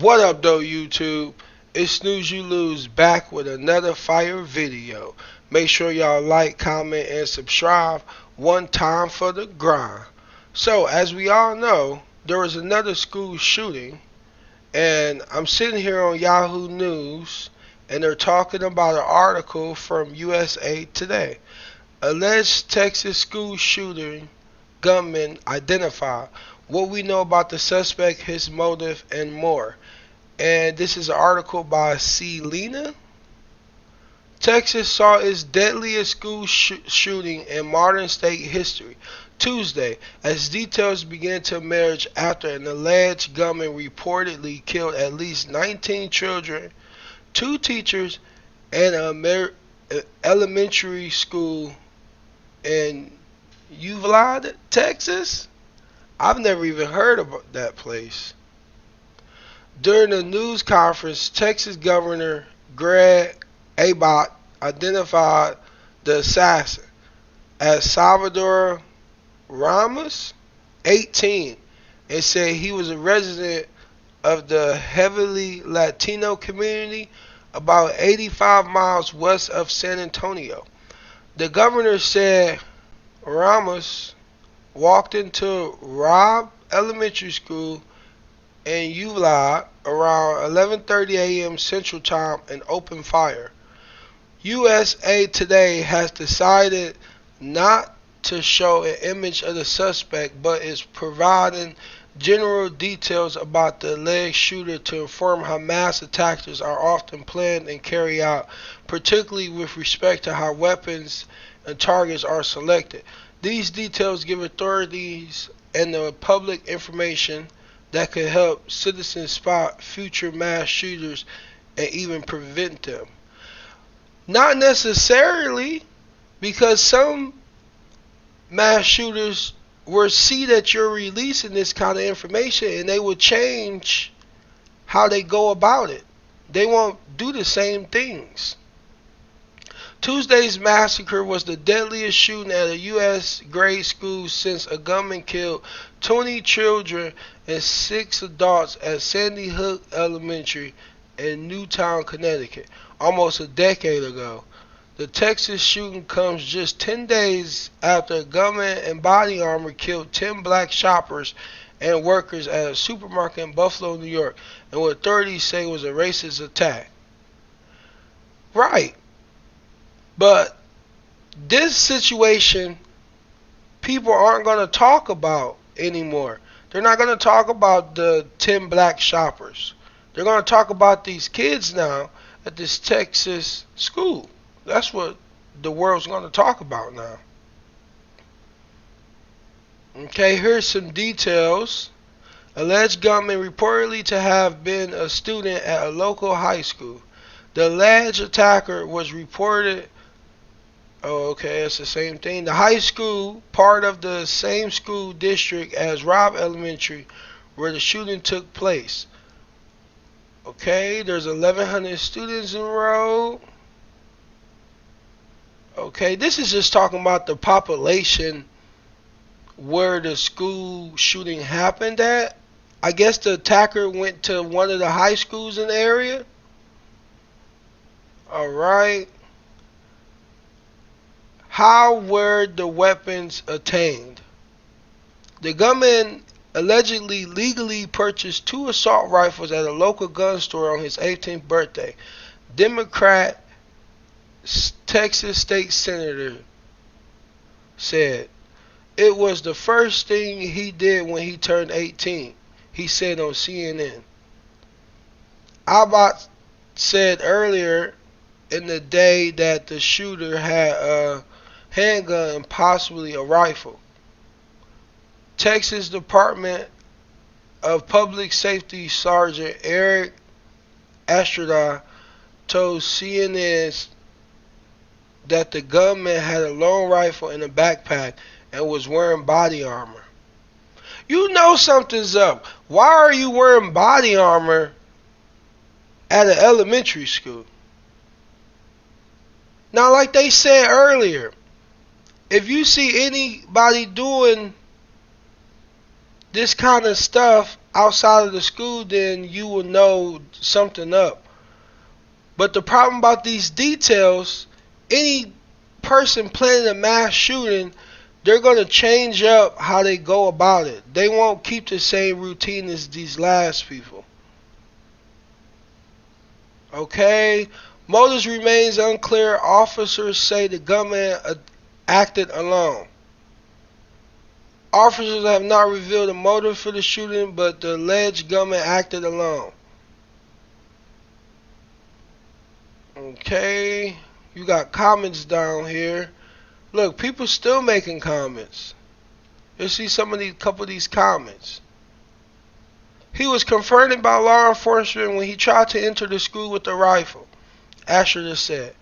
What up though, YouTube? It's Snooze You Lose back with another fire video. Make sure y'all like, comment, and subscribe one time for the grind. So, as we all know, there was another school shooting, and I'm sitting here on Yahoo News, and they're talking about an article from USA Today. Alleged Texas school shooting gunman identified. What we know about the suspect, his motive, and more. And this is an article by Selena. Texas saw its deadliest school shooting in modern state history Tuesday as details began to emerge after an alleged gunman reportedly killed at least 19 children, two teachers, and an elementary school in Uvalde, Texas. I've never even heard about that place. During a news conference, Texas Governor Greg Abbott identified the assassin as Salvador Ramos, 18, and said he was a resident of the heavily Latino community about 85 miles west of San Antonio. The governor said Ramos walked into Robb Elementary School in Uvalde around 11:30 a.m. Central Time and opened fire. USA Today has decided not to show an image of the suspect but is providing general details about the alleged shooter to inform how mass attacks are often planned and carried out, particularly with respect to how weapons and targets are selected. These details give authorities and the public information that could help citizens spot future mass shooters and even prevent them. Not necessarily, because some mass shooters will see that you're releasing this kind of information and they will change how they go about it. They won't do the same things. Tuesday's massacre was the deadliest shooting at a U.S. grade school since a gunman killed 20 children and 6 adults at Sandy Hook Elementary in Newtown, Connecticut, almost a decade ago. The Texas shooting comes just 10 days after a gunman in body armor killed 10 black shoppers and workers at a supermarket in Buffalo, New York, and what authorities say was a racist attack. Right. But this situation, people aren't going to talk about anymore. They're not going to talk about the 10 black shoppers. They're going to talk about these kids now at this Texas school. That's what the world's going to talk about now. Okay, here's some details. Alleged gunman reportedly to have been a student at a local high school. The alleged attacker was reported. Oh, okay, it's the same thing. The high school, part of the same school district as Robb Elementary, where the shooting took place. Okay, there's 1,100 students enrolled. Okay, this is just talking about the population where the school shooting happened at. I guess the attacker went to one of the high schools in the area. Alright. How were the weapons attained? The gunman allegedly legally purchased 2 assault rifles at a local gun store on his 18th birthday. Democrat Texas State Senator said it was the first thing he did when he turned 18, he said on CNN. Abbott said earlier in the day that the shooter had a handgun and possibly a rifle. Texas Department of Public Safety Sergeant Eric Estrada told CNN that the gunman had a long rifle in a backpack and was wearing body armor. You know something's up. Why are you wearing body armor at an elementary school? Now, like they said earlier, if you see anybody doing this kind of stuff outside of the school, then you will know something up. But the problem about these details, any person planning a mass shooting, they're going to change up how they go about it. They won't keep the same routine as these last people. Okay? Motives remains unclear. Officers say the gunman acted alone. Officers have not revealed a motive for the shooting, but the alleged gunman acted alone. Okay, you got comments down here. Look, people still making comments. You see couple of these comments. He was confronted by law enforcement when he tried to enter the school with a rifle, Asher just said,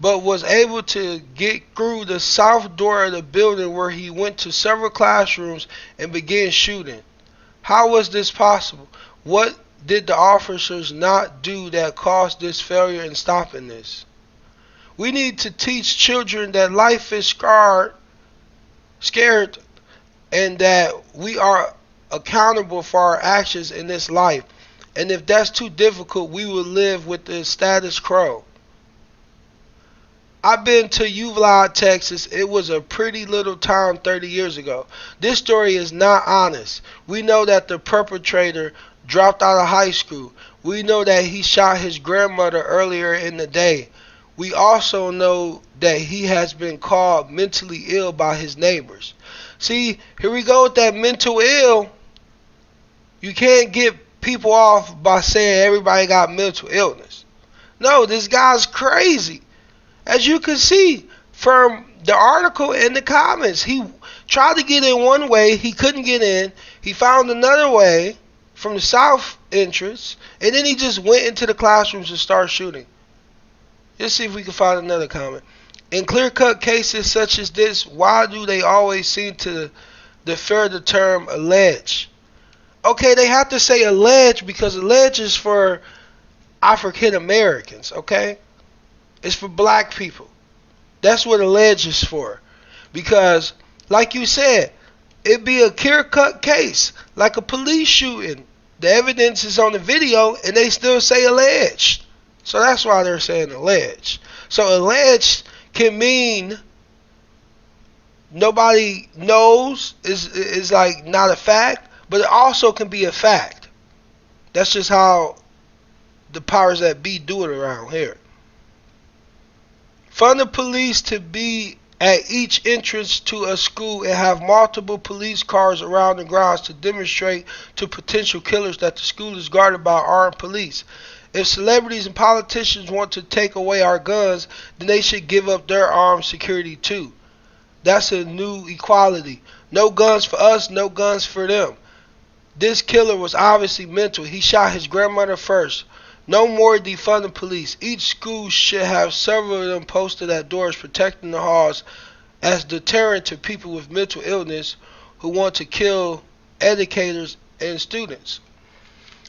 but was able to get through the south door of the building where he went to several classrooms and began shooting. How was this possible? What did the officers not do that caused this failure in stopping this? We need to teach children that life is scared, and that we are accountable for our actions in this life. And if that's too difficult, we will live with the status quo. I've been to Uvalde, Texas. It was a pretty little town 30 years ago. This story is not honest. We know that the perpetrator dropped out of high school. We know that he shot his grandmother earlier in the day. We also know that he has been called mentally ill by his neighbors. See, here we go with that mental ill. You can't get people off by saying everybody got mental illness. No, this guy's crazy. As you can see from the article and the comments, he tried to get in one way, he couldn't get in. He found another way from the south entrance, and then he just went into the classrooms and started shooting. Let's see if we can find another comment. In clear-cut cases such as this, why do they always seem to defer the term allege? Okay, they have to say allege because allege is for African Americans, okay? It's for black people. That's what allege is for. Because, like you said, it'd be a clear-cut case, like a police shooting. The evidence is on the video, and they still say alleged. So that's why they're saying alleged. So alleged can mean nobody knows, is like not a fact, but it also can be a fact. That's just how the powers that be do it around here. Fund the police to be at each entrance to a school and have multiple police cars around the grounds to demonstrate to potential killers that the school is guarded by armed police. If celebrities and politicians want to take away our guns, then they should give up their armed security too. That's a new equality. No guns for us, no guns for them. This killer was obviously mental. He shot his grandmother first. No more defund the police. Each school should have several of them posted at doors protecting the halls as deterrent to people with mental illness who want to kill educators and students.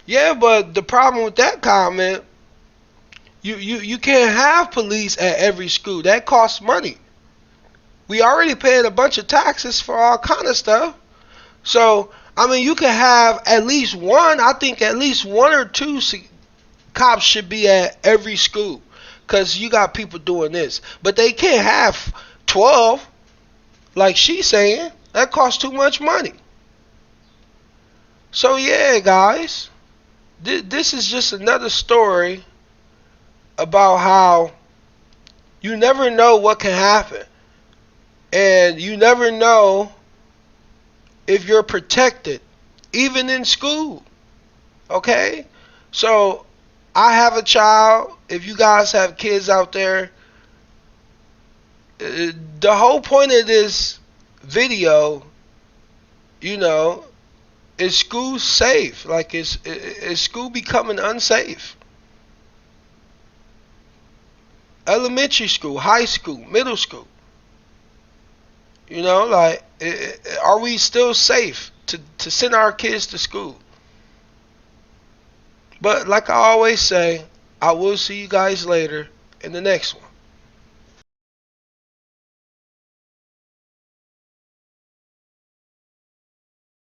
Yeah, but the problem with that comment, you can't have police at every school. That costs money. We already paid a bunch of taxes for all kind of stuff. So, I mean, you can have at least one. I think at least one or two cops should be at every school, because you got people doing this. But they can't have 12 like she's saying. That costs too much money. So yeah, guys, this is just another story about how you never know what can happen, and you never know if you're protected, even in school. Okay? So I have a child. If you guys have kids out there, the whole point of this video, is school safe? Like, is school becoming unsafe? Elementary school, high school, middle school. Are we still safe to send our kids to school? But like I always say, I will see you guys later in the next one.